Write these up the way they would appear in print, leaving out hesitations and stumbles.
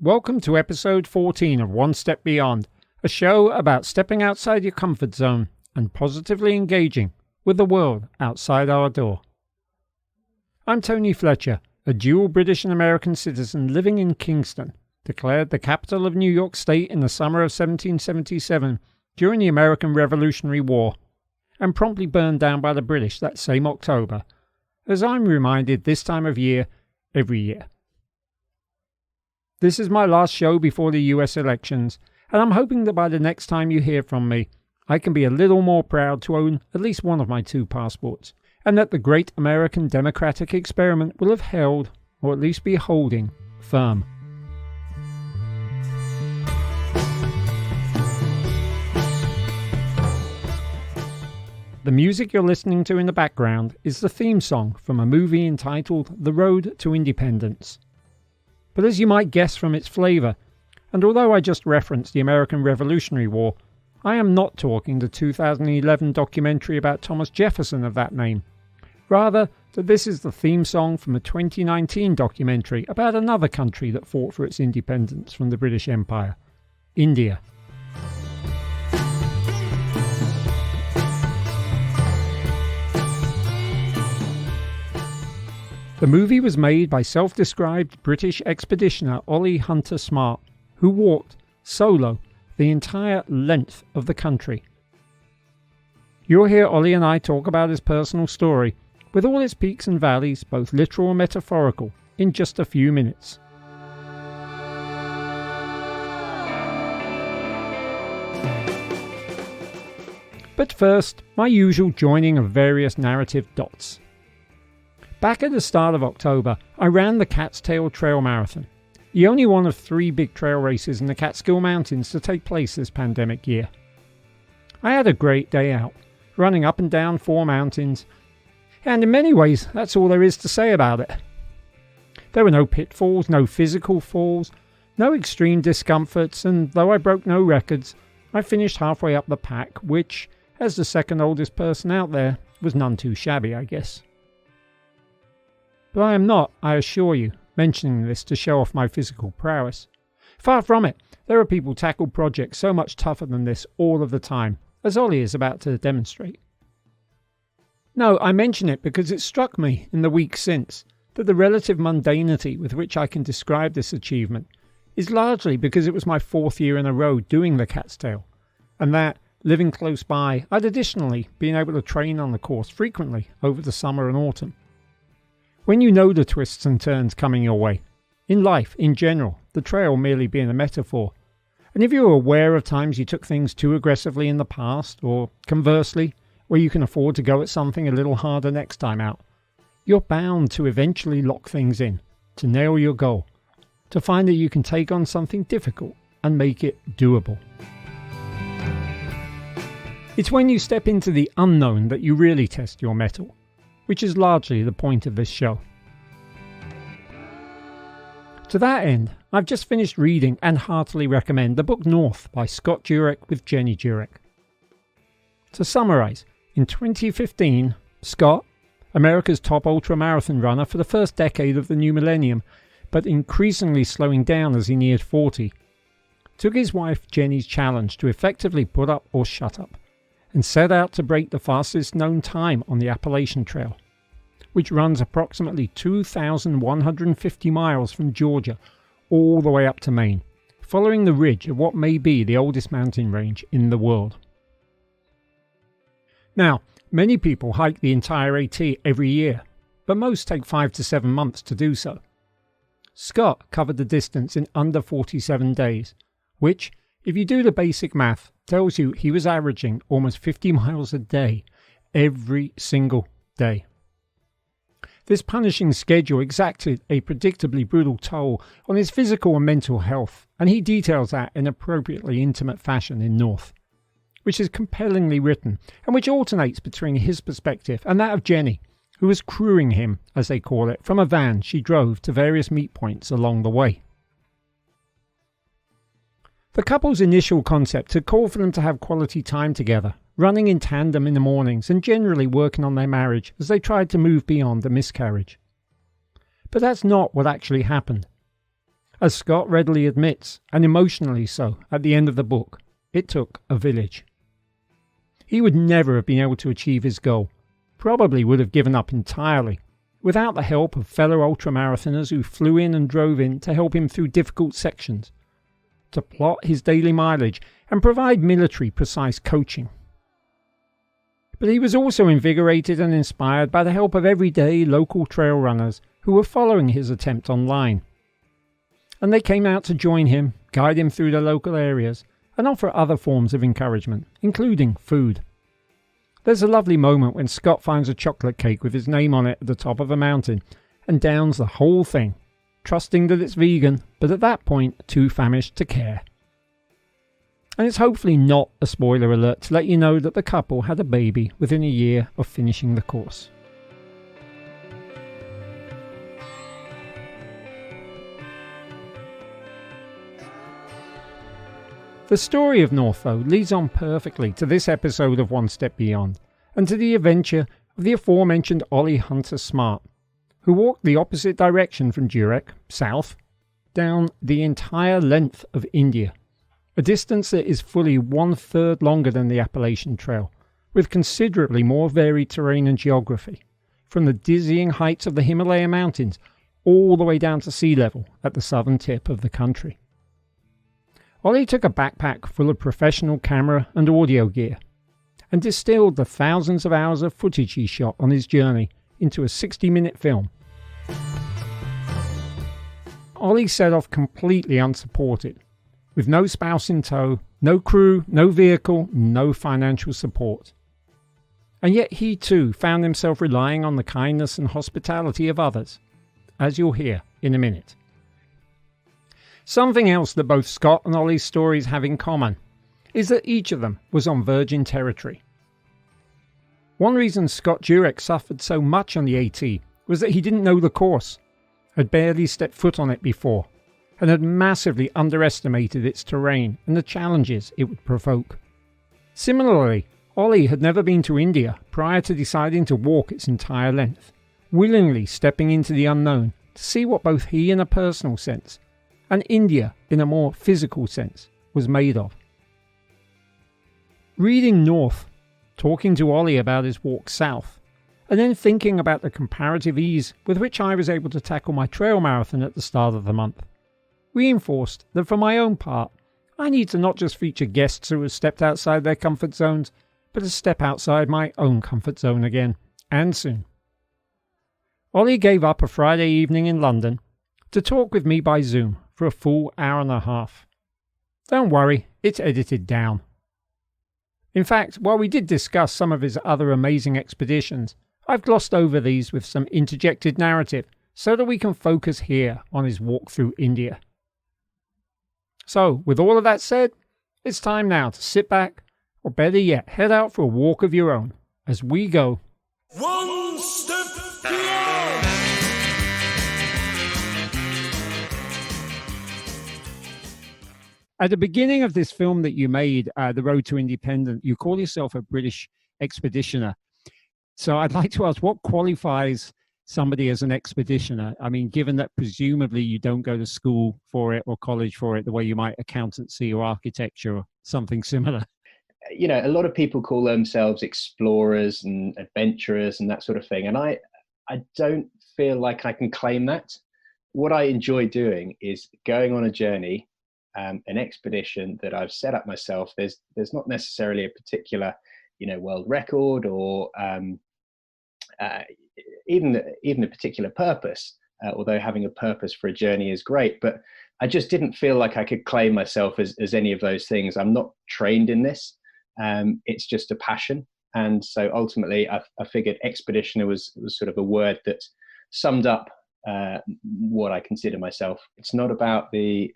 Welcome to episode 14 of One Step Beyond, a show about stepping outside your comfort zone and positively engaging with the world outside our door. I'm Tony Fletcher, a dual British and American citizen living in Kingston, declared the capital of New York State in the summer of 1777 during the American Revolutionary War, and promptly burned down by the British that same October, as I'm reminded this time of year every year. This is my last show before the US elections, and I'm hoping that by the next time you hear from me, I can be a little more proud to own at least one of my two passports, and that the great American democratic experiment will have held, or at least be holding, firm. The music you're listening to in the background is the theme song from a movie entitled The Road to Independence. But as you might guess from its flavour, and although I just referenced the American Revolutionary War, I am not talking the 2011 documentary about Thomas Jefferson of that name. Rather, that this is the theme song from a 2019 documentary about another country that fought for its independence from the British Empire, India. The movie was made by self-described British expeditioner Olie Hunter Smart, who walked, solo, the entire length of the country. You'll hear Olie and I talk about his personal story, with all its peaks and valleys, both literal and metaphorical, in just a few minutes. But first, my usual joining of various narrative dots. Back at the start of October, I ran the Catskill Trail Marathon, the only one of 3 big trail races in the Catskill Mountains to take place this pandemic year. I had a great day out, running up and down 4 mountains, and in many ways that's all there is to say about it. There were no pitfalls, no physical falls, no extreme discomforts, and though I broke no records, I finished halfway up the pack, which, as the second oldest person out there, was none too shabby, I guess. But I am not, I assure you, mentioning this to show off my physical prowess. Far from it, there are people tackle projects so much tougher than this all of the time, as Olie is about to demonstrate. No, I mention it because it struck me in the week since that the relative mundanity with which I can describe this achievement is largely because it was my 4th year in a row doing the Catskill, and that, living close by, I'd additionally been able to train on the course frequently over the summer and autumn. When you know the twists and turns coming your way, in life in general, the trail merely being a metaphor, and if you are aware of times you took things too aggressively in the past, or conversely, where you can afford to go at something a little harder next time out, you're bound to eventually lock things in, to nail your goal, to find that you can take on something difficult and make it doable. It's when you step into the unknown that you really test your mettle, which is largely the point of this show. To that end, I've just finished reading and heartily recommend the book North by Scott Jurek with Jenny Jurek. To summarise, in 2015, Scott, America's top ultramarathon runner for the first decade of the new millennium, but increasingly slowing down as he neared 40, took his wife Jenny's challenge to effectively put up or shut up, and set out to break the fastest known time on the Appalachian Trail, which runs approximately 2,150 miles from Georgia all the way up to Maine, following the ridge of what may be the oldest mountain range in the world. Now, many people hike the entire AT every year, but most take 5 to 7 months to do so. Scott covered the distance in under 47 days, which, if you do the basic math, tells you he was averaging almost 50 miles a day, every single day. This punishing schedule exacted a predictably brutal toll on his physical and mental health, and he details that in appropriately intimate fashion in North, which is compellingly written, and which alternates between his perspective and that of Jenny, who was crewing him, as they call it, from a van she drove to various meet points along the way. The couple's initial concept had called for them to have quality time together, running in tandem in the mornings and generally working on their marriage as they tried to move beyond the miscarriage. But that's not what actually happened. As Scott readily admits, and emotionally so, at the end of the book, it took a village. He would never have been able to achieve his goal, probably would have given up entirely, without the help of fellow ultramarathoners who flew in and drove in to help him through difficult sections, to plot his daily mileage and provide military precise coaching. But he was also invigorated and inspired by the help of everyday local trail runners who were following his attempt online. And they came out to join him, guide him through the local areas, and offer other forms of encouragement, including food. There's a lovely moment when Scott finds a chocolate cake with his name on it at the top of a mountain and downs the whole thing, trusting that it's vegan, but at that point too famished to care. And it's hopefully not a spoiler alert to let you know that the couple had a baby within a year of finishing the course. The story of North, though, leads on perfectly to this episode of One Step Beyond, and to the adventure of the aforementioned Olie Hunter Smart, who walked the opposite direction from Jurek, south, down the entire length of India, a distance that is fully 1/3 longer than the Appalachian Trail, with considerably more varied terrain and geography, from the dizzying heights of the Himalaya mountains all the way down to sea level at the southern tip of the country. Olie took a backpack full of professional camera and audio gear, and distilled the thousands of hours of footage he shot on his journey into a 60-minute film. Olie set off completely unsupported, with no spouse in tow, no crew, no vehicle, no financial support. And yet he too found himself relying on the kindness and hospitality of others, as you'll hear in a minute. Something else that both Scott and Olie's stories have in common is that each of them was on virgin territory. One reason Scott Jurek suffered so much on the AT was that he didn't know the course, had barely stepped foot on it before, and had massively underestimated its terrain and the challenges it would provoke. Similarly, Olie had never been to India prior to deciding to walk its entire length, willingly stepping into the unknown to see what both he in a personal sense and India in a more physical sense was made of. Reading North, talking to Olie about his walk south, and then thinking about the comparative ease with which I was able to tackle my trail marathon at the start of the month, reinforced that for my own part, I need to not just feature guests who have stepped outside their comfort zones, but to step outside my own comfort zone again, and soon. Olie gave up a Friday evening in London to talk with me by Zoom for a full hour and a half. Don't worry, it's edited down. In fact, while we did discuss some of his other amazing expeditions, I've glossed over these with some interjected narrative so that we can focus here on his walk through India. So, with all of that said, it's time now to sit back, or better yet, head out for a walk of your own, as we go One Step Beyond! At the beginning of this film that you made, The Road to Independence, you call yourself a British expeditioner. So I'd like to ask, what qualifies somebody as an expeditioner? I mean, given that presumably you don't go to school for it or college for it the way you might accountancy or architecture or something similar. You know, a lot of people call themselves explorers and adventurers and that sort of thing. And I don't feel like I can claim that. What I enjoy doing is going on a journey, an expedition that I've set up myself. There's not necessarily a particular, world record or even a particular purpose, although having a purpose for a journey is great. But I just didn't feel like I could claim myself as any of those things. I'm not trained in this. It's just a passion. And so ultimately I figured expeditioner was sort of a word that summed up what I consider myself. It's not about the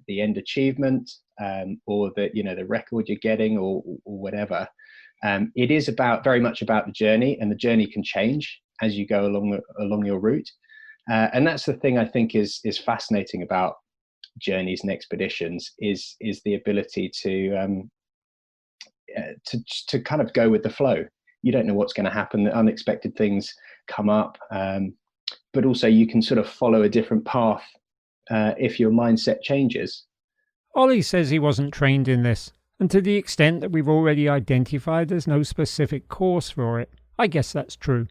end achievement or the record you're getting or whatever. It is very much about the journey, and the journey can change as you go along your route. And that's the thing I think is fascinating about journeys and expeditions is the ability to kind of go with the flow. You don't know what's going to happen. Unexpected things come up. But also you can sort of follow a different path if your mindset changes. Olie says he wasn't trained in this, and to the extent that we've already identified there's no specific course for it, I guess that's true.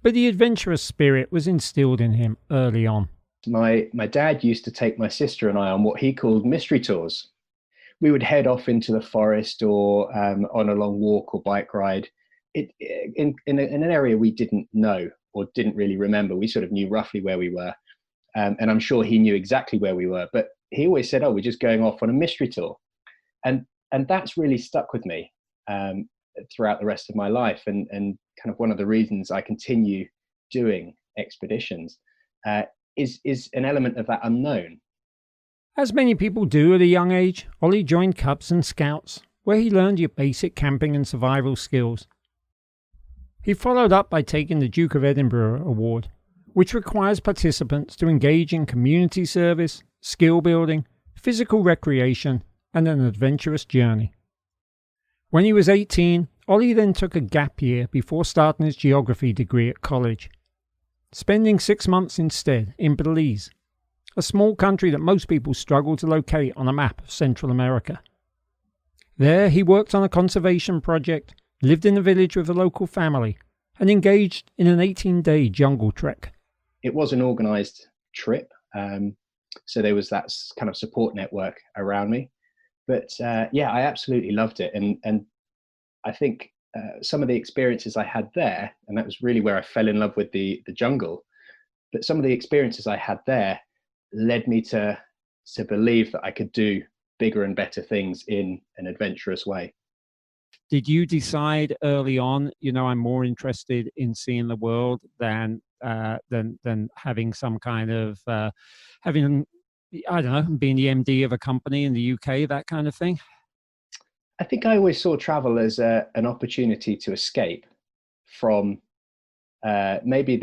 But the adventurous spirit was instilled in him early on. My dad used to take my sister and I on what he called mystery tours. We would head off into the forest or on a long walk or bike ride in an area we didn't know or didn't really remember. We sort of knew roughly where we were. And I'm sure he knew exactly where we were, but he always said, "Oh, we're just going off on a mystery tour," and that's really stuck with me throughout the rest of my life, and kind of one of the reasons I continue doing expeditions is an element of that unknown. As many people do at a young age, Olie joined Cubs and Scouts, where he learned your basic camping and survival skills. He followed up by taking the Duke of Edinburgh Award, which requires participants to engage in community service, skill building, physical recreation, and an adventurous journey. When he was 18, Olie then took a gap year before starting his geography degree at college, spending 6 months instead in Belize, a small country that most people struggle to locate on a map of Central America. There he worked on a conservation project, lived in a village with a local family, and engaged in an 18-day jungle trek. It was an organized trip, so there was that kind of support network around me. But yeah, I absolutely loved it. And I think some of the experiences I had there, and that was really where I fell in love with the jungle, but some of the experiences I had there led me to believe that I could do bigger and better things in an adventurous way. Did you decide early on, I'm more interested in seeing the world than having some kind of having, I don't know, being the MD of a company in the UK, that kind of thing? I think I always saw travel as an opportunity to escape from maybe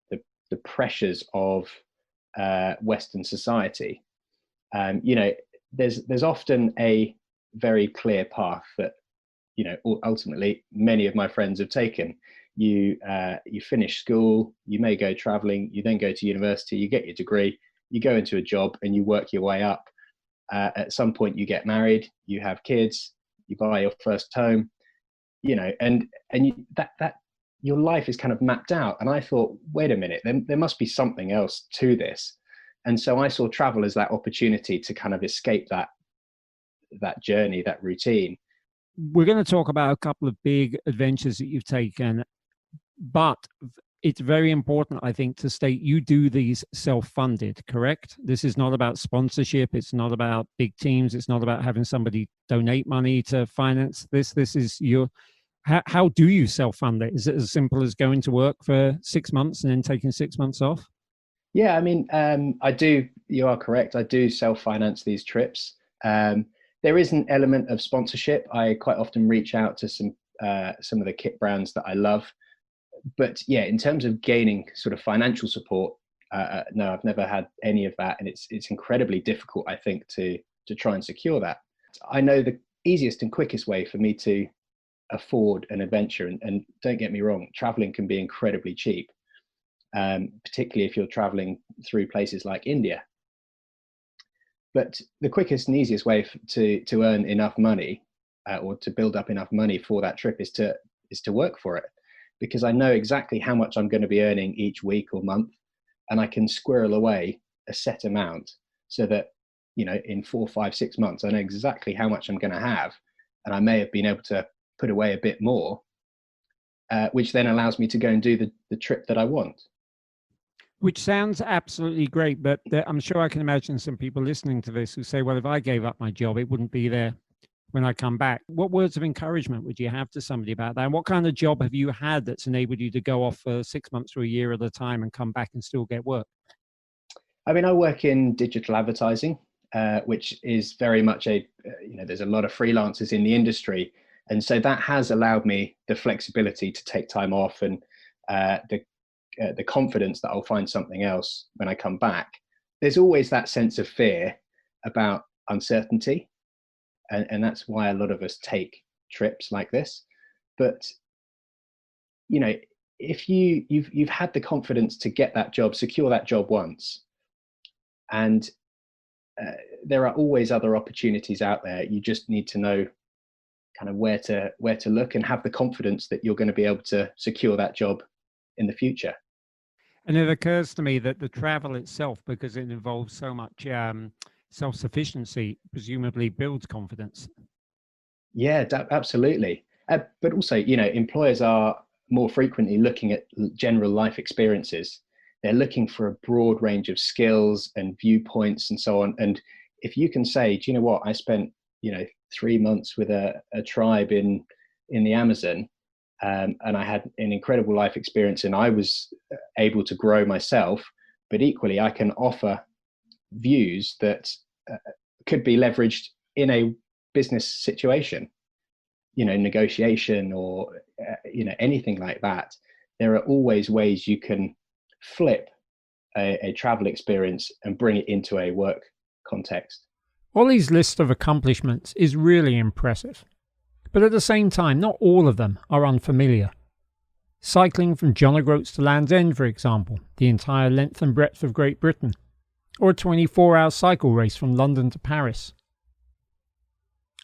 the pressures of Western society. There's often a very clear path that ultimately many of my friends have taken. You finish school, you may go traveling, you then go to university, you get your degree, you go into a job and you work your way up. At some point you get married, you have kids, you buy your first home, and that your life is kind of mapped out. And I thought, wait a minute, there must be something else to this. And so I saw travel as that opportunity to kind of escape that journey, that routine. We're going to talk about a couple of big adventures that you've taken, but it's very important, I think, to state you do these self-funded, correct? This is not about sponsorship. It's not about big teams. It's not about having somebody donate money to finance this. This is how do you self-fund it? Is it as simple as going to work for 6 months and then taking 6 months off? Yeah, I mean, I do. You are correct. I do self-finance these trips. There is an element of sponsorship. I quite often reach out to some of the kit brands that I love. But yeah, in terms of gaining sort of financial support, no, I've never had any of that, and it's incredibly difficult, I think, to try and secure that. I know the easiest and quickest way for me to afford an adventure, and don't get me wrong, traveling can be incredibly cheap, particularly if you're traveling through places like India. But the quickest and easiest way to earn enough money or to build up enough money for that trip is to work for it, because I know exactly how much I'm going to be earning each week or month, and I can squirrel away a set amount so that in 4, 5, 6 months I know exactly how much I'm going to have, and I may have been able to put away a bit more, which then allows me to go and do the trip that I want. Which sounds absolutely great, but I'm sure I can imagine some people listening to this who say, well, if I gave up my job, it wouldn't be there when I come back. What words of encouragement would you have to somebody about that? And what kind of job have you had that's enabled you to go off for 6 months or a year at a time and come back and still get work? I mean, I work in digital advertising, which is very much there's a lot of freelancers in the industry. And so that has allowed me the flexibility to take time off, and the confidence that I'll find something else when I come back. There's always that sense of fear about uncertainty. And that's why a lot of us take trips like this. But if you've had the confidence to get that job, secure that job once, And there are always other opportunities out there. You just need to know kind of where to look and have the confidence that you're going to be able to secure that job in the future. And it occurs to me that the travel itself, because it involves so much self-sufficiency, presumably builds confidence. Yeah, absolutely. But also, employers are more frequently looking at general life experiences. They're looking for a broad range of skills and viewpoints and so on. And if you can say, do you know what, I spent 3 months with a tribe in the Amazon, and I had an incredible life experience, and I was able to grow myself, but equally I can offer views that could be leveraged in a business situation, negotiation or anything like that. There are always ways you can flip a travel experience and bring it into a work context. Ollie's list of accomplishments is really impressive, but at the same time, not all of them are unfamiliar. Cycling from John O'Groats to Land's End, for example, the entire length and breadth of Great Britain, or a 24-hour cycle race from London to Paris.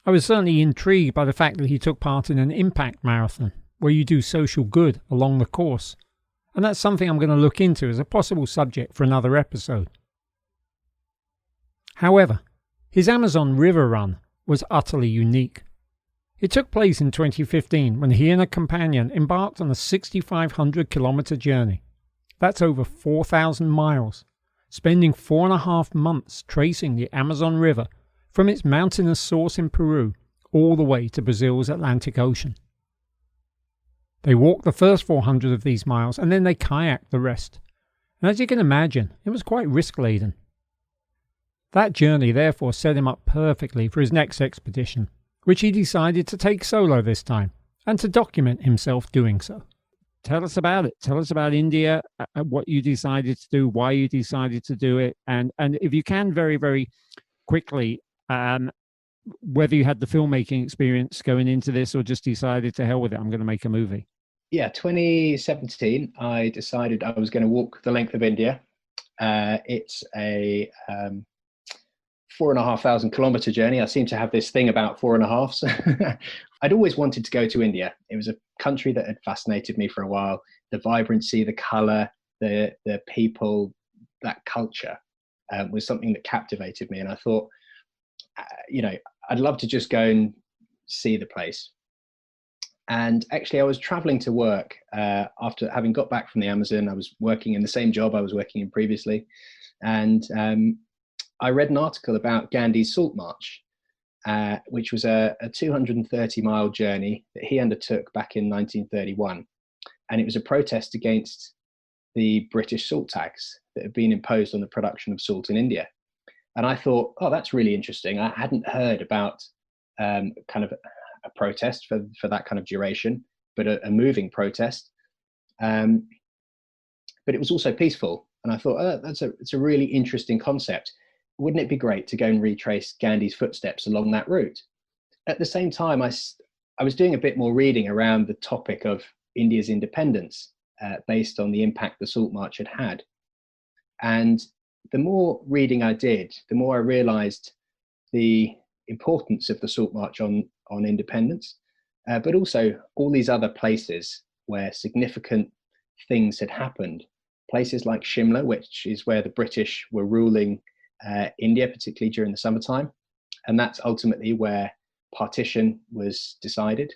I was certainly intrigued by the fact that he took part in an impact marathon, where you do social good along the course, and that's something I'm going to look into as a possible subject for another episode. However, his Amazon River run was utterly unique. It took place in 2015 when he and a companion embarked on a 6,500-kilometre journey. That's over 4,000 miles, spending 4.5 months tracing the Amazon River from its mountainous source in Peru all the way to Brazil's Atlantic Ocean. They walked the first 400 of these miles and then they kayaked the rest. And as you can imagine, it was quite risk-laden. That journey therefore set him up perfectly for his next expedition, which he decided to take solo this time, and to document himself doing so. Tell us about it. Tell us about India, what you decided to do, why you decided to do it, and if you can, very, very quickly, whether you had the filmmaking experience going into this or just decided to hell with it, I'm going to make a movie. Yeah, 2017, I decided I was going to walk the length of India. It's a 4,500 kilometer journey. I seem to have this thing about 4.5. I'd always wanted to go to India. It was a country that had fascinated me for a while. The vibrancy, the color, the people, that culture was something that captivated me. And I thought, I'd love to just go and see the place. And actually, I was traveling to work after having got back from the Amazon. I was working in the same job I was working in previously. And I read an article about Gandhi's Salt March, which was a 230-mile journey that he undertook back in 1931. And it was a protest against the British salt tax that had been imposed on the production of salt in India. And I thought, oh, that's really interesting. I hadn't heard about kind of a protest for that kind of duration, but a moving protest. But it was also peaceful. And I thought, oh, it's a really interesting concept. Wouldn't it be great to go and retrace Gandhi's footsteps along that route? At the same time, I was doing a bit more reading around the topic of India's independence based on the impact the Salt March had had. And the more reading I did, the more I realized the importance of the Salt March on independence, but also all these other places where significant things had happened. Places like Shimla, which is where the British were ruling India, particularly during the summertime. And that's ultimately where partition was decided.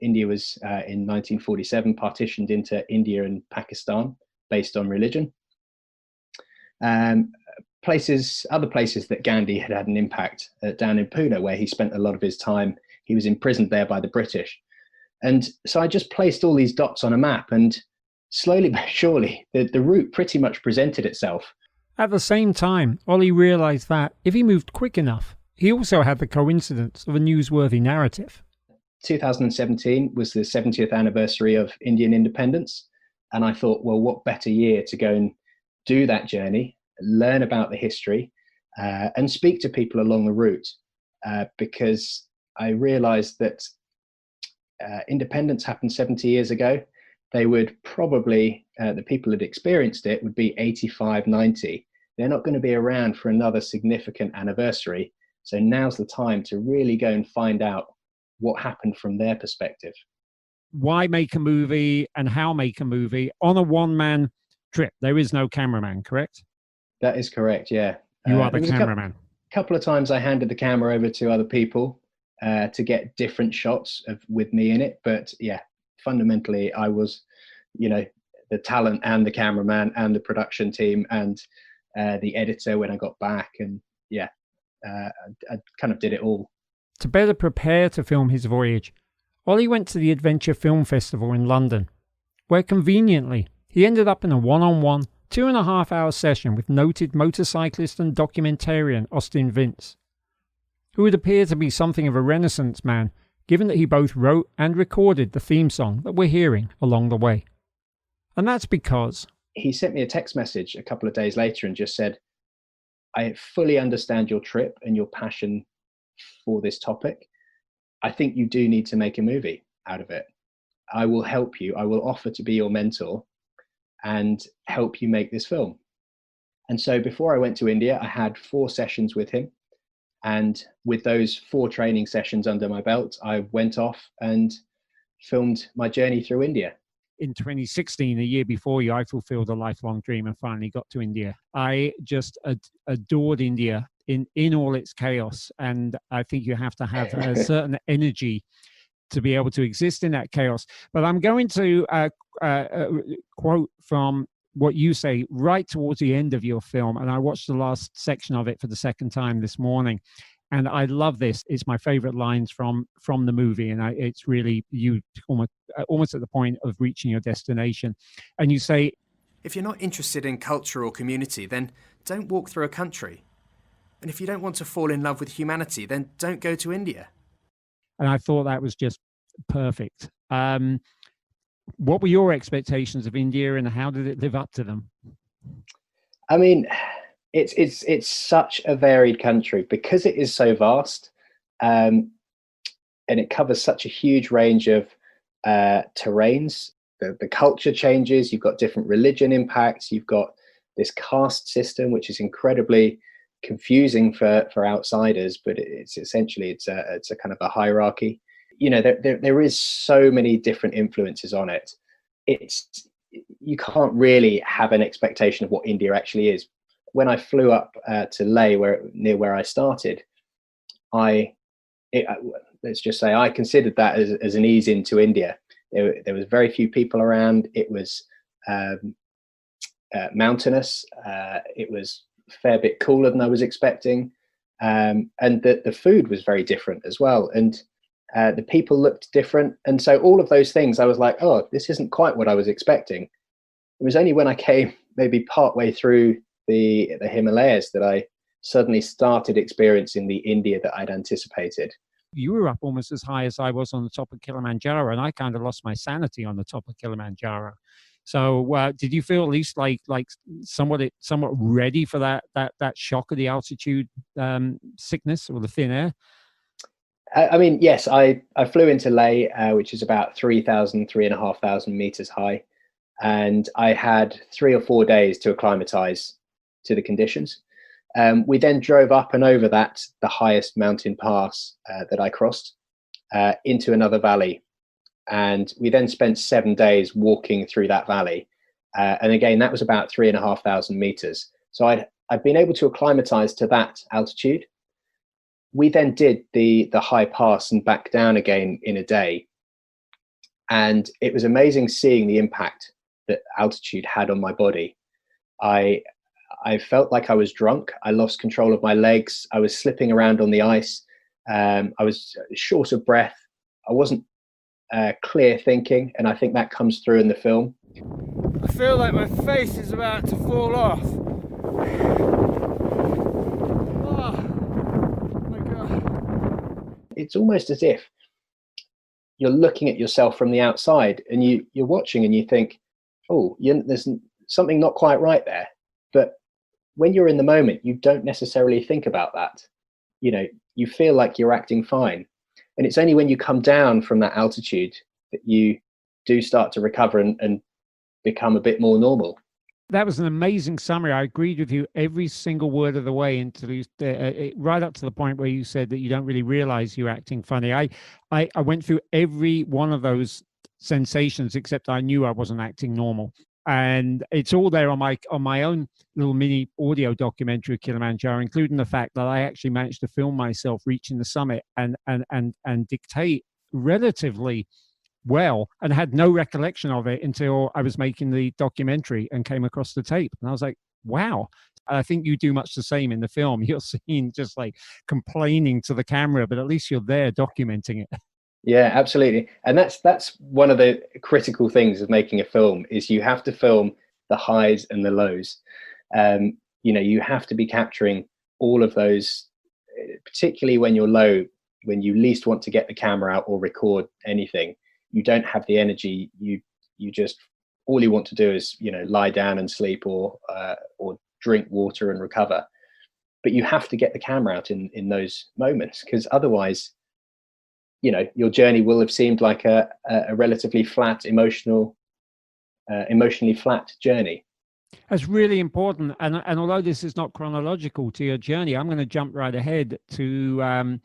India was, in 1947, partitioned into India and Pakistan based on religion. Other places that Gandhi had had an impact, down in Pune, where he spent a lot of his time. He was imprisoned there by the British. And so I just placed all these dots on a map, and slowly but surely, the route pretty much presented itself. At the same time, Olie realised that if he moved quick enough, he also had the coincidence of a newsworthy narrative. 2017 was the 70th anniversary of Indian independence. And I thought, well, what better year to go and do that journey, learn about the history, and speak to people along the route, because I realised that independence happened 70 years ago. They would probably, the people that experienced it would be 85, 90. They're not going to be around for another significant anniversary. So now's the time to really go and find out what happened from their perspective. Why make a movie and how make a movie on a one-man trip? There is no cameraman, correct? That is correct, yeah. You are the There was cameraman. a couple of times I handed the camera over to other people to get different shots with me in it. But yeah, fundamentally, I was, the talent and the cameraman and the production team and the editor when I got back. And yeah, I kind of did it all. To better prepare to film his voyage, Olie went to the Adventure Film Festival in London, where conveniently he ended up in a one-on-one 2.5-hour session with noted motorcyclist and documentarian Austin Vince, who would appear to be something of a Renaissance man, given that he both wrote and recorded the theme song that we're hearing along the way. And that's because he sent me a text message a couple of days later and just said, I fully understand your trip and your passion for this topic. I think you do need to make a movie out of it. I will help you. I will offer to be your mentor and help you make this film. And so before I went to India, I had 4 sessions with him. And with those 4 training sessions under my belt, I went off and filmed my journey through India. In 2016, a year before you, I fulfilled a lifelong dream and finally got to India. I just adored India in all its chaos. And I think you have to have a certain energy to be able to exist in that chaos. But I'm going to quote from what you say right towards the end of your film. And I watched the last section of it for the second time this morning. And I love this. It's my favorite lines from the movie. And it's really you almost at the point of reaching your destination. And you say, if you're not interested in culture or community, then don't walk through a country. And if you don't want to fall in love with humanity, then don't go to India. And I thought that was just perfect. What were your expectations of India and how did it live up to them? I mean, it's such a varied country because it is so vast, and it covers such a huge range of terrains. The culture changes. You've got different religion impacts. You've got this caste system, which is incredibly confusing for outsiders, but it's essentially it's a kind of a hierarchy. There is so many different influences on it. You can't really have an expectation of what India actually is. When I flew up to Leh, near where I started, let's just say I considered that as an ease into India. There was very few people around. It was mountainous. It was a fair bit cooler than I was expecting, and the food was very different as well. And the people looked different, and so all of those things, I was like, oh, this isn't quite what I was expecting. It was only when I came maybe partway through the Himalayas that I suddenly started experiencing the India that I'd anticipated. You were up almost as high as I was on the top of Kilimanjaro, and I kind of lost my sanity on the top of Kilimanjaro. So did you feel at least like somewhat ready for that shock of the altitude sickness or the thin air? I mean, yes, I flew into Leh, which is about 3,500 meters high. And I had 3 or 4 days to acclimatize to the conditions. We then drove up and over the highest mountain pass that I crossed into another valley. And we then spent 7 days walking through that valley. And again, that was about 3,500 meters. So I'd been able to acclimatize to that altitude. We then did the high pass and back down again in a day. And it was amazing seeing the impact that altitude had on my body. I felt like I was drunk. I lost control of my legs. I was slipping around on the ice. I was short of breath. I wasn't clear thinking, and I think that comes through in the film. I feel like my face is about to fall off. Oh my God. It's almost as if you're looking at yourself from the outside and you're watching and you think, oh, there's something not quite right there. But when you're in the moment, you don't necessarily think about that. You feel like you're acting fine. And it's only when you come down from that altitude that you do start to recover and become a bit more normal. That was an amazing summary. I agreed with you every single word of the way into right up to the point where you said that you don't really realize you're acting funny. I went through every one of those sensations, except I knew I wasn't acting normal. And it's all there on my own little mini audio documentary of Kilimanjaro, including the fact that I actually managed to film myself reaching the summit and dictate relatively well, and had no recollection of it until I was making the documentary and came across the tape. And I was like, wow. I think you do much the same in the film. You're seen just like complaining to the camera, but at least you're there documenting it. Yeah, absolutely. And that's one of the critical things of making a film is you have to film the highs and the lows. You have to be capturing all of those, particularly when you're low, when you least want to get the camera out or record anything. You don't have the energy. You just, all you want to do is, lie down and sleep or drink water and recover. But you have to get the camera out in those moments, because otherwise, your journey will have seemed like a relatively flat, emotionally flat journey. That's really important. And although this is not chronological to your journey, I'm going to jump right ahead to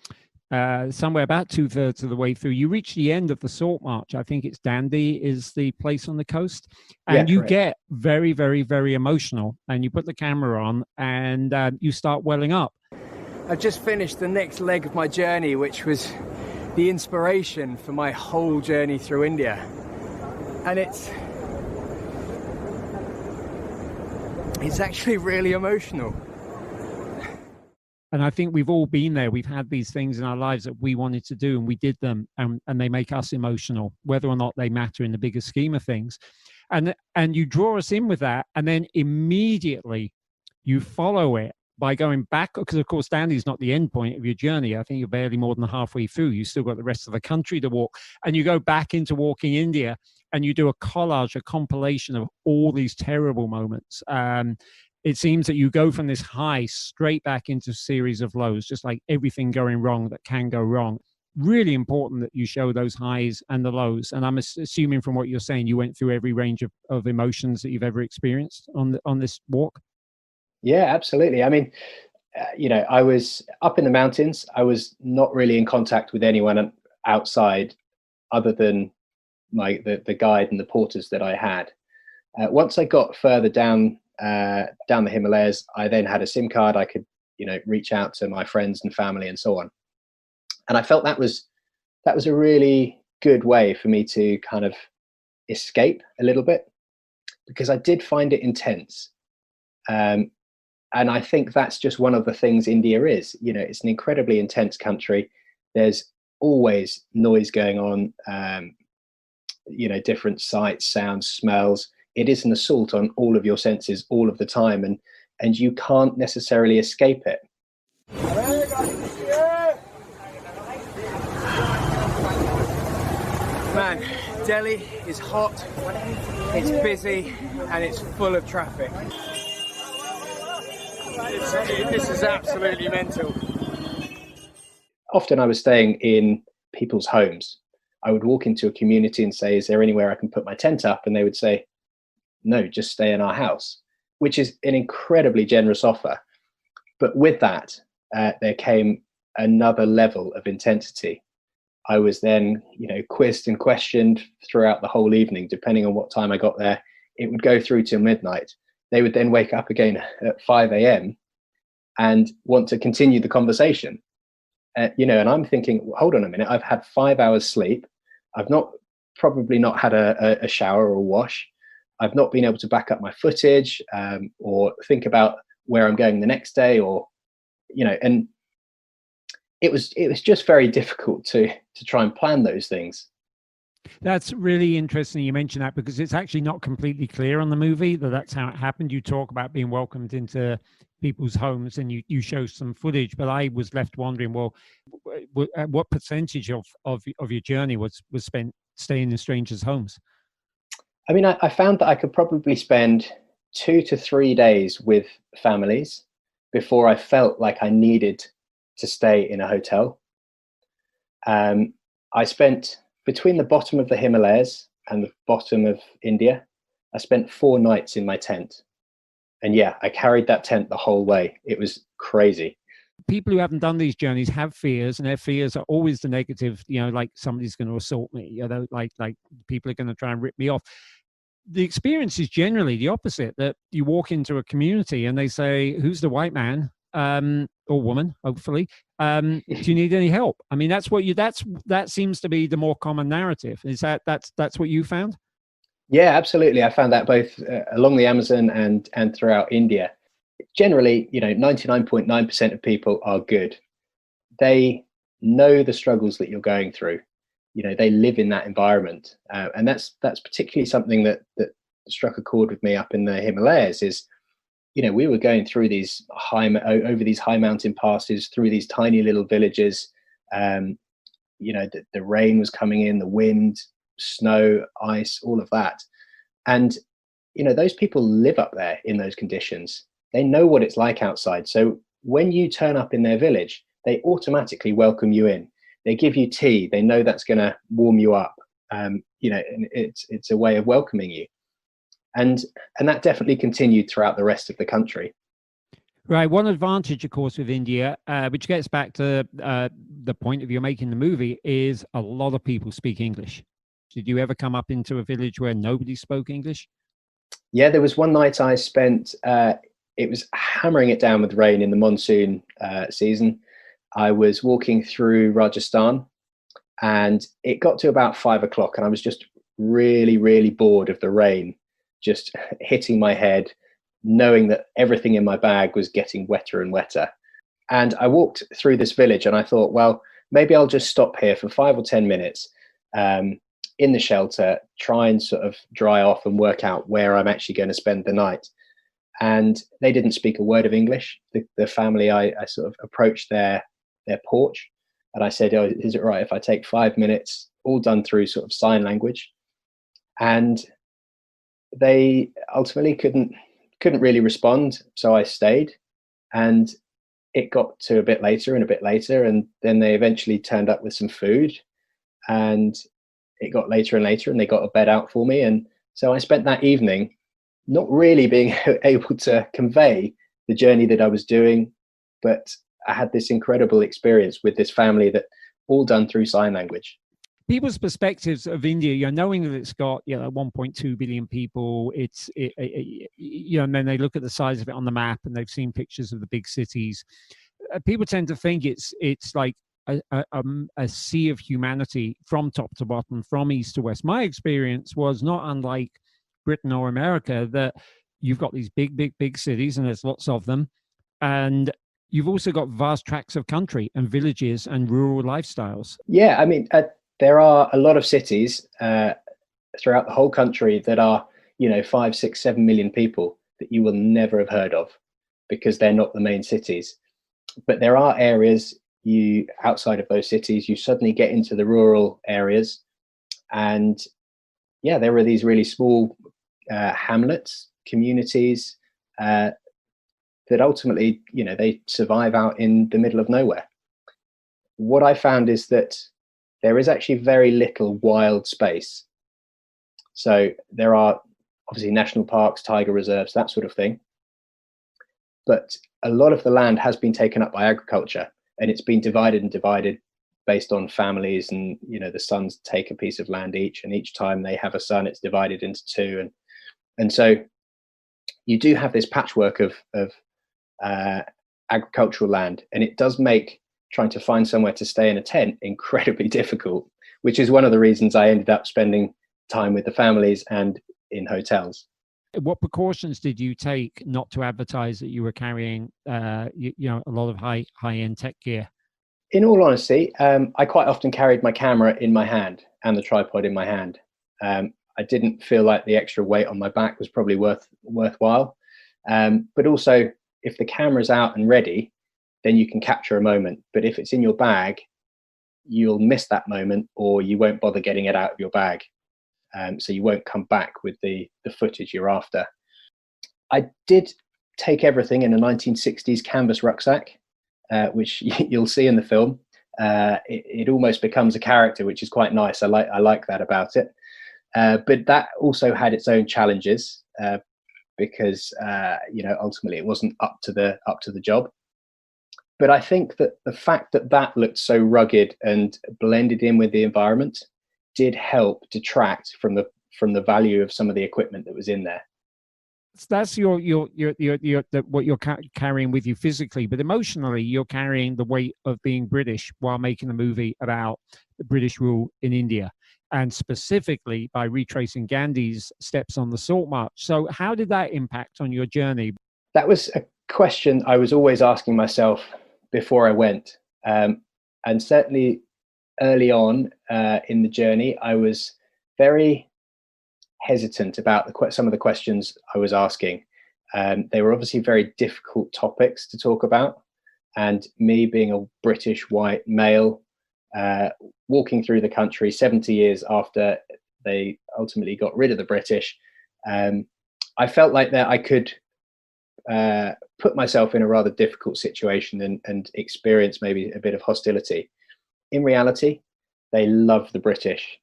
somewhere about 2/3 of the way through. You reach the end of the Salt March. I think it's Dundee is the place on the coast. And you get very, very, very emotional. And you put the camera on and you start welling up. I've just finished the next leg of my journey, which was the inspiration for my whole journey through India. And it's actually really emotional. And I think we've all been there. We've had these things in our lives that we wanted to do and we did them, and they make us emotional, whether or not they matter in the bigger scheme of things. And you draw us in with that, and then immediately you follow it by going back, because of course Dundee is not the end point of your journey. I think you're barely more than halfway through. You still got the rest of the country to walk, and you go back into walking India and you do a collage, a compilation of all these terrible moments. It seems that you go from this high straight back into a series of lows, just like everything going wrong that can go wrong. Really important that you show those highs and the lows. And I'm assuming from what you're saying, you went through every range of emotions that you've ever experienced on this walk. Yeah, absolutely. I mean, I was up in the mountains. I was not really in contact with anyone outside other than the guide and the porters that I had. Once I got further down the Himalayas, I then had a SIM card. I could, reach out to my friends and family and so on. And I felt that was a really good way for me to kind of escape a little bit, because I did find it intense. And I think that's just one of the things India is. It's an incredibly intense country. There's always noise going on, different sights, sounds, smells. It is an assault on all of your senses all of the time, and you can't necessarily escape it. Man, Delhi is hot, it's busy, and it's full of traffic. This is absolutely mental. Often I was staying in people's homes. I would walk into a community and say, is there anywhere I can put my tent up? And they would say, no, just stay in our house, which is an incredibly generous offer. But with that, there came another level of intensity. I was then, quizzed and questioned throughout the whole evening, depending on what time I got there. It would go through till midnight. They would then wake up again at 5 a.m. and want to continue the conversation. And I'm thinking, hold on a minute, I've had 5 hours sleep. I've probably not had a shower or a wash. I've not been able to back up my footage or think about where I'm going the next day, and it was just very difficult to try and plan those things. That's really interesting you mention that, because it's actually not completely clear on the movie that that's how it happened. You talk about being welcomed into people's homes and you show some footage, but I was left wondering, well, what percentage of your journey was spent staying in strangers' homes? I mean, I found that I could probably spend 2 to 3 days with families before I felt like I needed to stay in a hotel. I spent between the bottom of the Himalayas and the bottom of India, I spent 4 nights in my tent. And yeah, I carried that tent the whole way. It was crazy. People who haven't done these journeys have fears, and their fears are always the negative, like somebody's going to assault me, like people are going to try and rip me off. The experience is generally the opposite, that you walk into a community and they say, who's the white man, or woman, hopefully, do you need any help? I mean, that seems to be the more common narrative. Is that's what you found? Yeah, absolutely. I found that both along the Amazon and throughout India. Generally, 99.9% of people are good. They know the struggles that you're going through. They live in that environment, and that's particularly something that struck a chord with me up in the Himalayas. Is we were going through these over these high mountain passes, through these tiny little villages. The rain was coming in, the wind, snow, ice, all of that, and those people live up there in those conditions. They know what it's like outside. So when you turn up in their village, they automatically welcome you in. They give you tea. They know that's going to warm you up. And it's a way of welcoming you. And that definitely continued throughout the rest of the country. Right. One advantage, of course, with India, which gets back to the point of you making the movie, is a lot of people speak English. Did you ever come up into a village where nobody spoke English? Yeah, there was one night I spent, it was hammering it down with rain in the monsoon season. I was walking through Rajasthan, and it got to about 5 o'clock, and I was just really, really bored of the rain just hitting my head, knowing that everything in my bag was getting wetter and wetter. And I walked through this village and I thought, well, maybe I'll just stop here for 5 or 10 minutes in the shelter, try and sort of dry off and work out where I'm actually going to spend the night. And they didn't speak a word of English. The family, I sort of approached their porch, and I said, oh, is it right if I take 5 minutes, all done through sort of sign language? And they ultimately couldn't really respond. So I stayed, and it got to a bit later, and then they eventually turned up with some food, and it got later and later, and they got a bed out for me. And so I spent that evening not really being able to convey the journey that I was doing, but I had this incredible experience with this family that all done through sign language. People's perspectives of India, knowing that it's got 1.2 billion people, and then they look at the size of it on the map and they've seen pictures of the big cities. People tend to think it's like a sea of humanity from top to bottom, from east to west. My experience was not unlike Britain or America, that you've got these big cities, and there's lots of them, and you've also got vast tracts of country and villages and rural lifestyles. Yeah, I mean, there are a lot of cities throughout the whole country that are, 5, 6, 7 million people that you will never have heard of because they're not the main cities. But there are areas outside of those cities, you suddenly get into the rural areas, and yeah, there are these really small hamlets, communities that ultimately, they survive out in the middle of nowhere. What I found is that there is actually very little wild space. So there are obviously national parks, tiger reserves, that sort of thing. But a lot of the land has been taken up by agriculture, and it's been divided based on families, and the sons take a piece of land each, and each time they have a son, it's divided into two, and so you do have this patchwork of agricultural land, and it does make trying to find somewhere to stay in a tent incredibly difficult, which is one of the reasons I ended up spending time with the families and in hotels. What precautions did you take not to advertise that you were carrying a lot of high-end tech gear? In all honesty, I quite often carried my camera in my hand and the tripod in my hand. I didn't feel like the extra weight on my back was probably worthwhile. But also, if the camera's out and ready, then you can capture a moment. But if it's in your bag, you'll miss that moment, or you won't bother getting it out of your bag. So you won't come back with the footage you're after. I did take everything in a 1960s canvas rucksack, which you'll see in the film. It almost becomes a character, which is quite nice. I like that about it. But that also had its own challenges. because ultimately it wasn't up to the job. But I think that the fact that looked so rugged and blended in with the environment did help detract from the value of some of the equipment that was in there. So that's what you're carrying with you physically, but emotionally, you're carrying the weight of being British while making a movie about the British rule in India, and specifically by retracing Gandhi's steps on the salt march. So how did that impact on your journey? That was a question I was always asking myself before I went. And certainly early on in the journey, I was very hesitant about some of the questions I was asking. They were obviously very difficult topics to talk about. And me being a British white male, walking through the country 70 years after they ultimately got rid of the British, I felt like that I could put myself in a rather difficult situation and experience maybe a bit of hostility. In reality, they loved the British.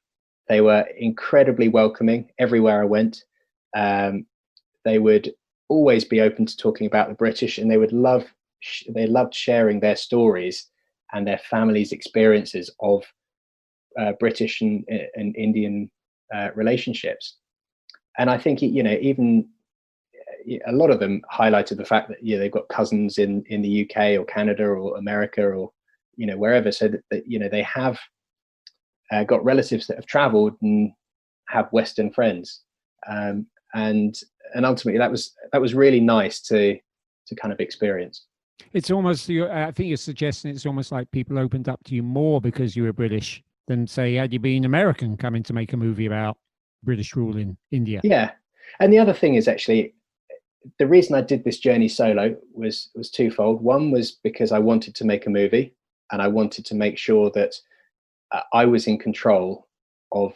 They were incredibly welcoming everywhere I went. They would always be open to talking about the British, and they loved sharing their stories and their families' experiences of British and Indian relationships. And I think even a lot of them highlighted the fact that they've got cousins in the UK or Canada or America or wherever, so that they have got relatives that have traveled and have Western friends, and ultimately that was really nice to kind of experience. It's almost, I think you're suggesting it's almost like people opened up to you more because you were British than, say, had you been American coming to make a movie about British rule in India. Yeah, and the other thing is actually, the reason I did this journey solo was twofold. One was because I wanted to make a movie, and I wanted to make sure that I was in control of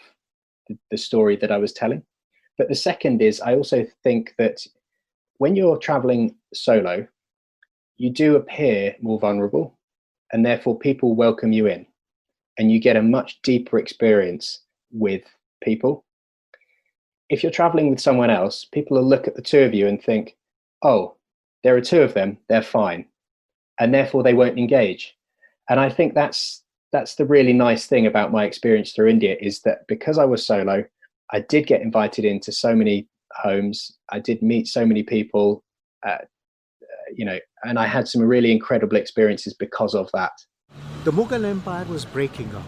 the story that I was telling. But the second is, I also think that when you're traveling solo, you do appear more vulnerable, and therefore people welcome you in, and you get a much deeper experience with people. If you're traveling with someone else, people will look at the two of you and think, oh, there are two of them, they're fine. And therefore they won't engage. And I think that's the really nice thing about my experience through India, is that because I was solo, I did get invited into so many homes. I did meet so many people, and I had some really incredible experiences because of that. The Mughal Empire was breaking up.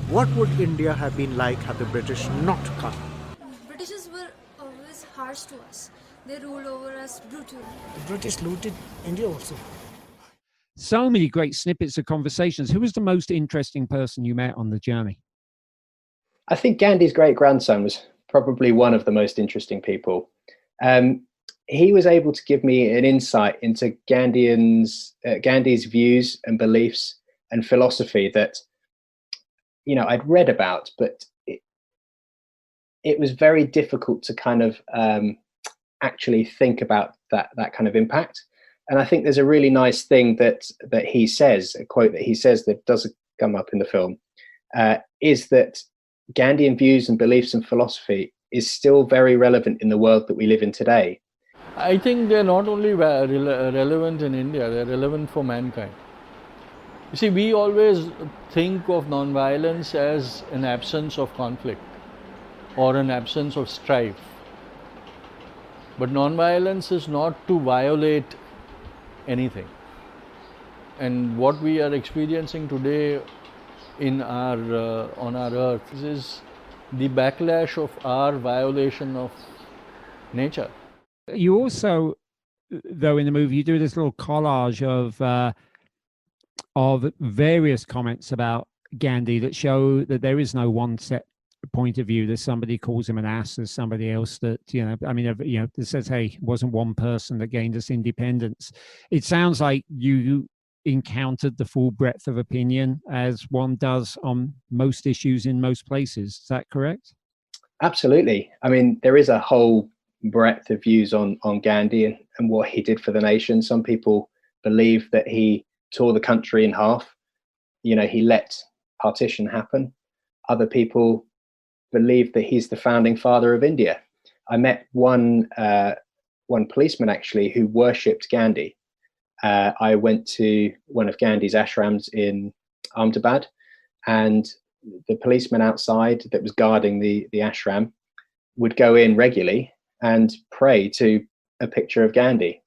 What would India have been like had the British not come? Britishers were always harsh to us. They ruled over us brutally. The British looted India also. So many great snippets of conversations. Who was the most interesting person you met on the journey? I think Gandhi's great-grandson was probably one of the most interesting people. He was able to give me an insight into Gandhi's views and beliefs and philosophy that, I'd read about, but it was very difficult to kind of actually think about that kind of impact. And I think there's a really nice thing that he says, a quote that he says that does come up in the film, is that Gandhian views and beliefs and philosophy is still very relevant in the world that we live in today. I think they're not only relevant in India, they're relevant for mankind. You see, we always think of nonviolence as an absence of conflict or an absence of strife. But nonviolence is not to violate anything. And what we are experiencing today on our earth is the backlash of our violation of nature. You also, though, in the movie, you do this little collage of various comments about Gandhi that show that there is no one set point of view. There's somebody calls him an ass. There's somebody else that, that says, hey, it wasn't one person that gained us independence. It sounds like you encountered the full breadth of opinion as one does on most issues in most places. Is that correct? Absolutely. I mean, there is a whole breadth of views on Gandhi and what he did for the nation. Some people believe that he tore the country in half. He let partition happen. Other people believe that he's the founding father of India. I met one policeman actually who worshipped Gandhi. I went to one of Gandhi's ashrams in Ahmedabad, and the policeman outside that was guarding the ashram would go in regularly and pray to a picture of Gandhi.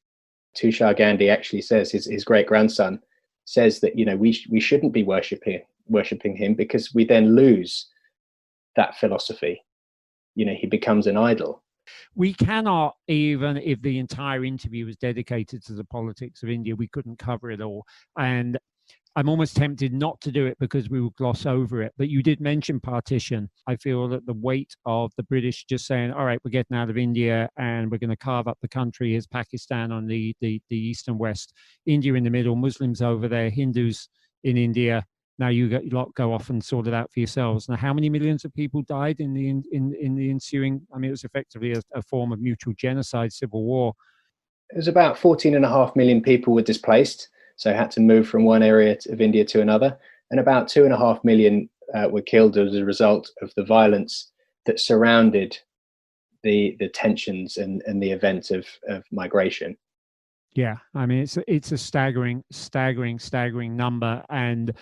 Tushar Gandhi actually says, his great grandson says that, we shouldn't be worshipping him, because we then lose that philosophy. He becomes an idol. We cannot, even if the entire interview was dedicated to the politics of India, we couldn't cover it all. And I'm almost tempted not to do it because we will gloss over it. But you did mention partition. I feel that the weight of the British just saying, all right, we're getting out of India and we're going to carve up the country as Pakistan on the east and west, India in the middle, Muslims over there, Hindus in India. Now you lot go off and sort it out for yourselves. Now, how many millions of people died in the ensuing? I mean, it was effectively a form of mutual genocide, civil war. It was about 14.5 million people were displaced, so had to move from one area of India to another, and about 2.5 million were killed as a result of the violence that surrounded the tensions and the event of migration. Yeah, I mean, it's a staggering number. And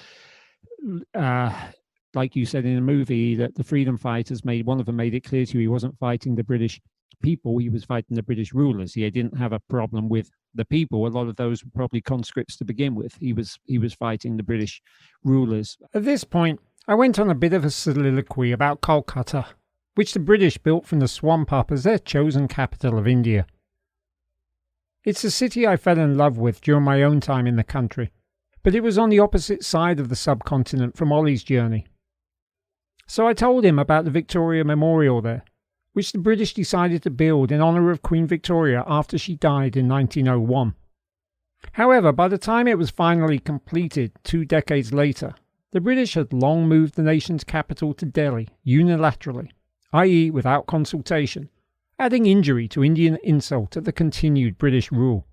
like you said in the movie, that the freedom fighters one of them made it clear to you he wasn't fighting the British people, he was fighting the British rulers. He didn't have a problem with the people. A lot of those were probably conscripts to begin with. He was fighting the British rulers. At this point, I went on a bit of a soliloquy about Kolkata, which the British built from the swamp up as their chosen capital of India. It's a city I fell in love with during my own time in the country, but it was on the opposite side of the subcontinent from Olie's journey. So I told him about the Victoria Memorial there, which the British decided to build in honour of Queen Victoria after she died in 1901. However, by the time it was finally completed 2 decades later, the British had long moved the nation's capital to Delhi unilaterally, i.e. without consultation, adding injury to Indian insult at the continued British rule.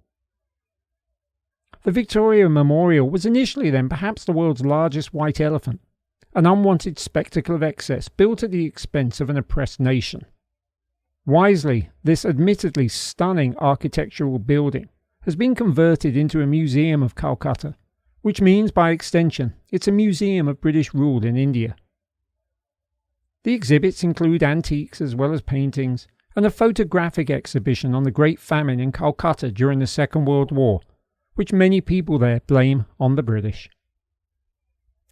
The Victoria Memorial was initially then perhaps the world's largest white elephant, an unwanted spectacle of excess built at the expense of an oppressed nation. Wisely, this admittedly stunning architectural building has been converted into a museum of Calcutta, which means by extension it's a museum of British rule in India. The exhibits include antiques as well as paintings, and a photographic exhibition on the Great Famine in Calcutta during the Second World War, which many people there blame on the British.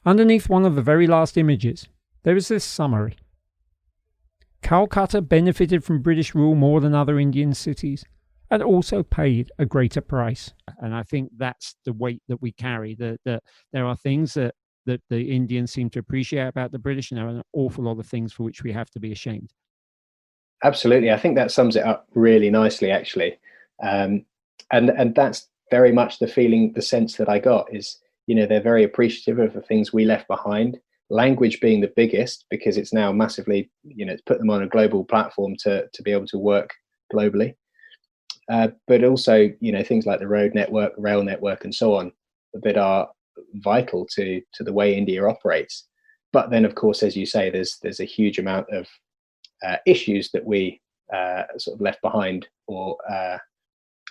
Underneath one of the very last images, there is this summary. Calcutta benefited from British rule more than other Indian cities, and also paid a greater price. And I think that's the weight that we carry, that there are things that the Indians seem to appreciate about the British, and there are an awful lot of things for which we have to be ashamed. Absolutely. I think that sums it up really nicely, actually. And that's very much the feeling, the sense that I got is, they're very appreciative of the things we left behind, language being the biggest, because it's now massively, it's put them on a global platform to be able to work globally. But also, things like the road network, rail network, and so on, that are vital to the way India operates. But then, of course, as you say, there's a huge amount of issues that we sort of left behind, or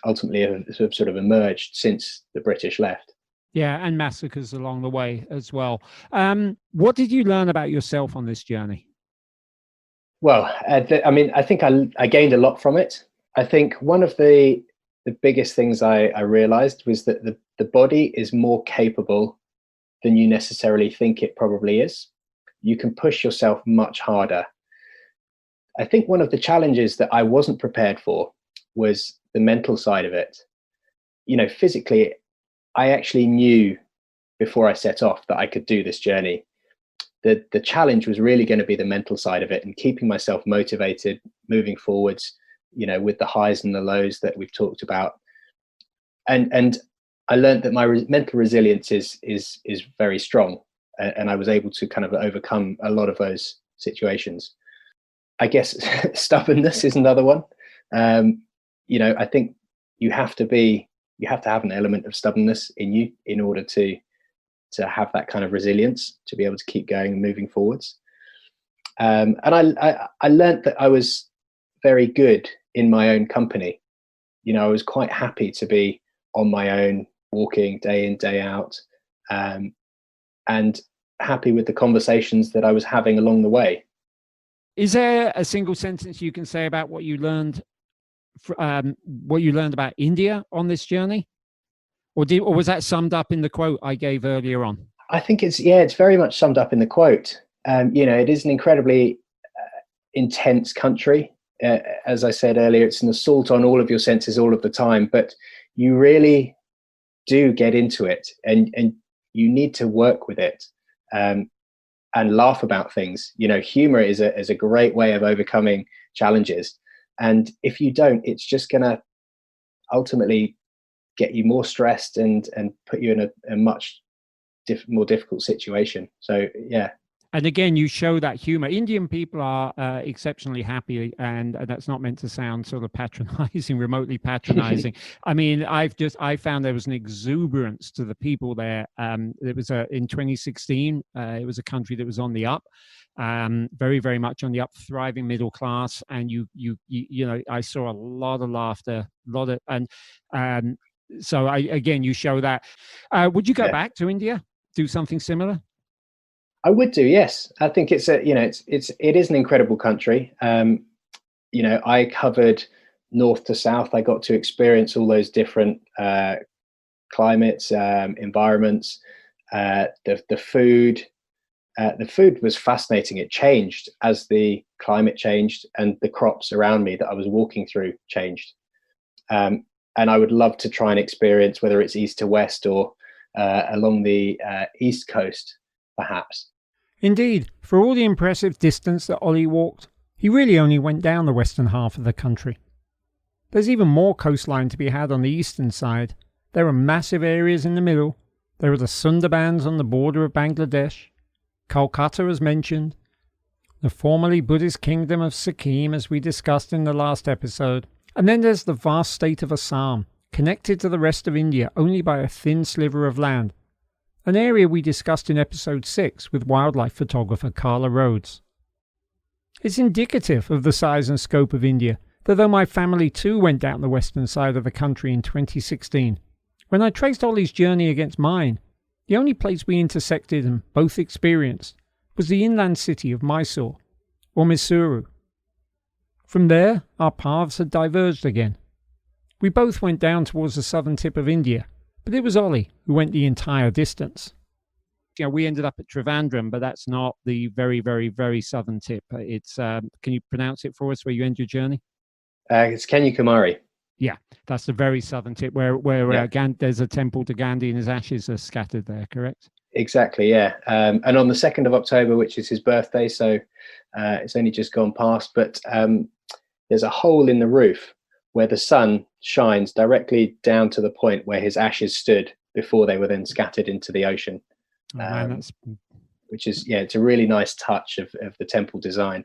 ultimately have sort of emerged since the British left. Yeah, and massacres along the way as well. What did you learn about yourself on this journey? Well, I think I gained a lot from it. I think one of the biggest things I realized was that the body is more capable than you necessarily think it probably is. You can push yourself much harder. I think one of the challenges that I wasn't prepared for was the mental side of it. Physically, I actually knew before I set off that I could do this journey. The challenge was really going to be the mental side of it, and keeping myself motivated, moving forwards, with the highs and the lows that we've talked about. And I learned that my mental resilience is very strong, and I was able to kind of overcome a lot of those situations. I guess stubbornness is another one. I think you have to have an element of stubbornness in you in order to have that kind of resilience, to be able to keep going and moving forwards. And I learned that I was very good in my own company. I was quite happy to be on my own, walking day in, day out, and happy with the conversations that I was having along the way. Is there a single sentence you can say about what you learned about India on this journey? Or was that summed up in the quote I gave earlier on? I think it's very much summed up in the quote. It is an incredibly intense country. As I said earlier, it's an assault on all of your senses all of the time, but you really do get into it, and you need to work with it, and laugh about things. Humor is a great way of overcoming challenges. And if you don't, it's just going to ultimately get you more stressed and put you in a much more difficult situation. So, yeah. And again, you show that humor. Indian people are exceptionally happy, and that's not meant to sound sort of patronizing, remotely patronizing. I mean, I found there was an exuberance to the people there. It was in 2016. It was a country that was on the up, very, very much on the up, thriving middle class. And you I saw a lot of laughter, so you show that. Would you go back to India, do something similar? I would do, yes. I think it is an incredible country. I covered north to south. I got to experience all those different climates, environments, the food. The food was fascinating. It changed as the climate changed and the crops around me that I was walking through changed. And I would love to try and experience, whether it's east to west or along the east coast, perhaps. Indeed, for all the impressive distance that Olie walked, he really only went down the western half of the country. There's even more coastline to be had on the eastern side. There are massive areas in the middle. There are the Sundarbans on the border of Bangladesh, Kolkata as mentioned, the formerly Buddhist kingdom of Sikkim as we discussed in the last episode, and then there's the vast state of Assam, connected to the rest of India only by a thin sliver of land. An area we discussed in episode 6 with wildlife photographer Carla Rhodes. It's indicative of the size and scope of India that though my family too went down the western side of the country in 2016, when I traced Olie's journey against mine, the only place we intersected and both experienced was the inland city of Mysore, or Mysuru. From there, our paths had diverged again. We both went down towards the southern tip of India, but it was Olie who went the entire distance. We ended up at Trivandrum, but that's not the very, very, very southern tip. It's can you pronounce it for us where you end your journey? It's Kanyakumari. Yeah, that's the very southern tip where there's a temple to Gandhi and his ashes are scattered there, correct? Exactly, yeah. And on the 2nd of October, which is his birthday, so it's only just gone past, but there's a hole in the roof where the sun shines directly down to the point where his ashes stood before they were then scattered into the ocean. Which is, it's a really nice touch of the temple design.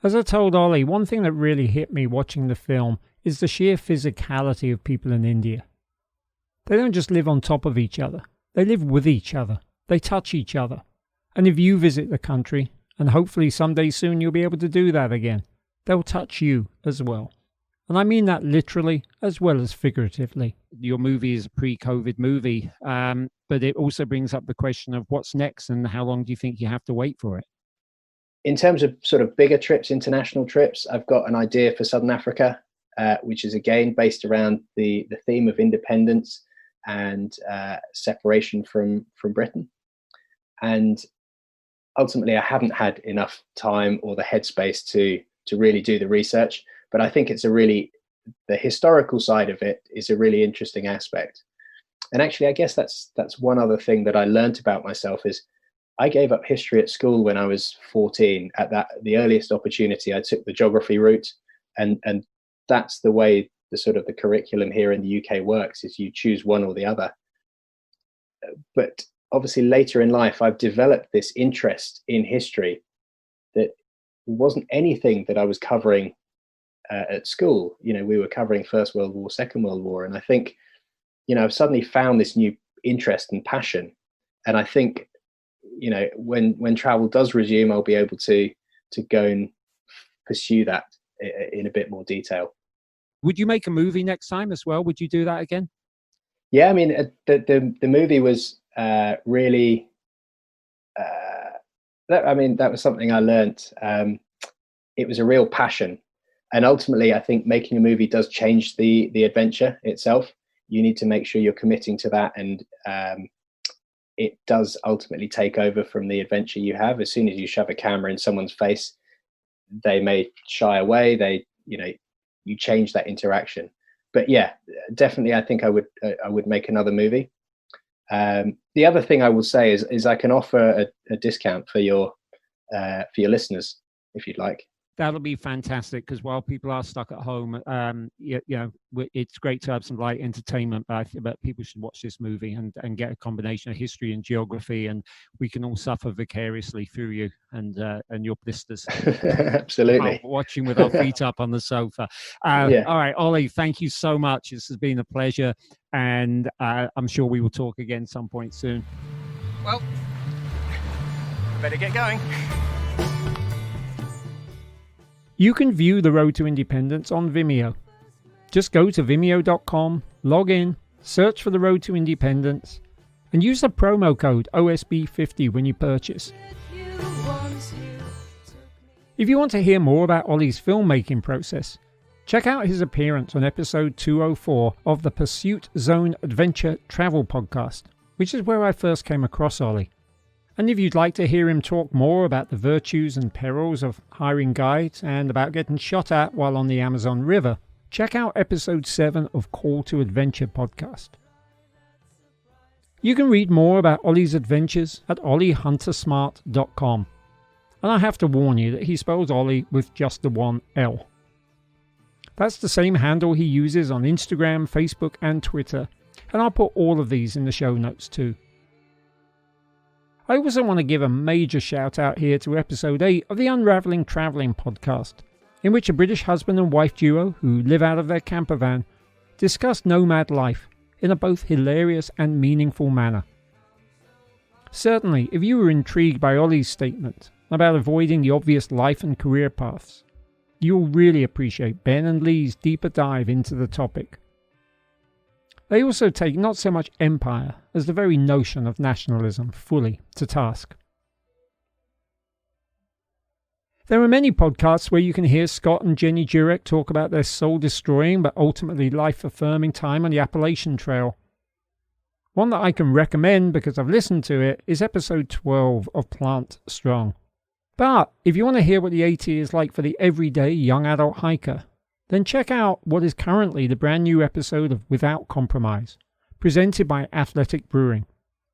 As I told Olie, one thing that really hit me watching the film is the sheer physicality of people in India. They don't just live on top of each other, they live with each other, they touch each other. And if you visit the country, and hopefully someday soon you'll be able to do that again, they'll touch you as well. And I mean that literally as well as figuratively. Your movie is a pre-COVID movie, but it also brings up the question of what's next and how long do you think you have to wait for it? In terms of sort of bigger trips, international trips, I've got an idea for Southern Africa, which is again based around the theme of independence and separation from Britain. And ultimately, I haven't had enough time or the headspace to really do the research. But I think the historical side of it is a really interesting aspect. And actually, I guess that's one other thing that I learned about myself is I gave up history at school when I was 14. At the earliest opportunity, I took the geography route, and that's the way the curriculum here in the UK works, is you choose one or the other. But obviously later in life, I've developed this interest in history that wasn't anything that I was covering at school. We were covering First World War, Second World War, and I think, I've suddenly found this new interest and passion. And I think, when travel does resume, I'll be able to go and pursue that in a bit more detail. Would you make a movie next time as well? Would you do that again? Yeah, I mean, the movie was really. That was something I learnt. It was a real passion, and ultimately, I think making a movie does change the adventure itself. You need to make sure you're committing to that, and it does ultimately take over from the adventure you have. As soon as you shove a camera in someone's face, they may shy away. You change that interaction. But yeah, definitely, I think I would make another movie. The other thing I will say is I can offer a discount for your listeners if you'd like. That'll be fantastic, because while people are stuck at home, it's great to have some light entertainment. But people should watch this movie and get a combination of history and geography, and we can all suffer vicariously through you and your blisters. Absolutely. Watching with our feet up on the sofa. All right, Olie, thank you so much. This has been a pleasure, and I'm sure we will talk again some point soon. Well, better get going. You can view The Road to Independence on Vimeo. Just go to vimeo.com, log in, search for The Road to Independence, and use the promo code OSB50 when you purchase. If you want to hear more about Olie's filmmaking process, check out his appearance on episode 204 of the Pursuit Zone Adventure Travel Podcast, which is where I first came across Olie. And if you'd like to hear him talk more about the virtues and perils of hiring guides and about getting shot at while on the Amazon River, check out episode 7 of Call to Adventure podcast. You can read more about Olie's adventures at ollihuntersmart.com. And I have to warn you that he spells Olie with just the one L. That's the same handle he uses on Instagram, Facebook and Twitter, and I'll put all of these in the show notes too. I also want to give a major shout out here to episode 8 of the Unravelling Travelling podcast, in which a British husband and wife duo who live out of their camper van discuss nomad life in a both hilarious and meaningful manner. Certainly, if you were intrigued by Olie's statement about avoiding the obvious life and career paths, you'll really appreciate Ben and Lee's deeper dive into the topic. They also take not so much empire as the very notion of nationalism fully to task. There are many podcasts where you can hear Scott and Jenny Jurek talk about their soul-destroying but ultimately life-affirming time on the Appalachian Trail. One that I can recommend because I've listened to it is episode 12 of Plant Strong. But if you want to hear what the AT is like for the everyday young adult hiker, then check out what is currently the brand new episode of Without Compromise, presented by Athletic Brewing,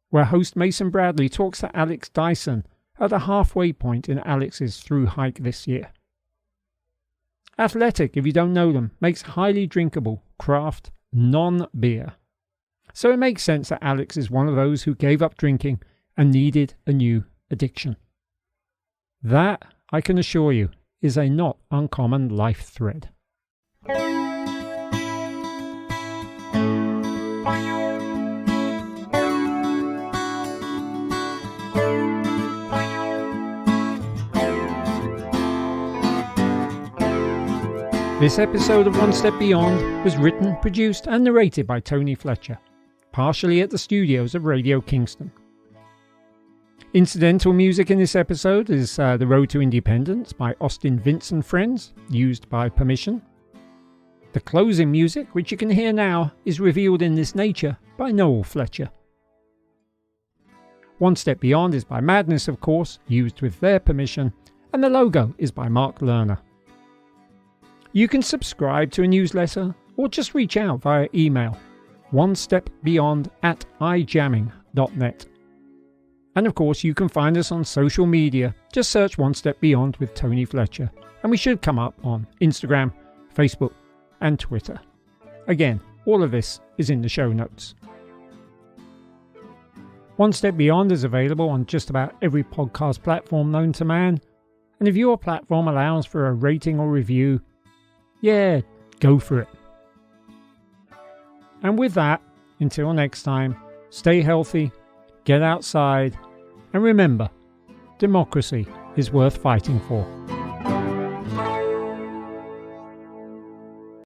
where host Mason Bradley talks to Alex Dyson at the halfway point in Alex's through hike this year. Athletic, if you don't know them, makes highly drinkable, craft, non-beer. So it makes sense that Alex is one of those who gave up drinking and needed a new addiction. That, I can assure you, is a not uncommon life thread. This episode of One Step Beyond was written, produced and narrated by Tony Fletcher, partially at the studios of Radio Kingston. Incidental music in this episode is The Road to Independence by Austin Vince and Friends, used by permission. The closing music, which you can hear now, is Revealed in This Nature by Noel Fletcher. One Step Beyond is by Madness, of course, used with their permission, and the logo is by Mark Lerner. You can subscribe to a newsletter or just reach out via email, onestepbeyond@ijamming.net. And of course, you can find us on social media. Just search One Step Beyond with Tony Fletcher, and we should come up on Instagram, Facebook, and Twitter. Again, all of this is in the show notes. One Step Beyond is available on just about every podcast platform known to man, and if your platform allows for a rating or review, yeah, go for it. And with that, until next time, stay healthy, get outside, and remember, democracy is worth fighting for.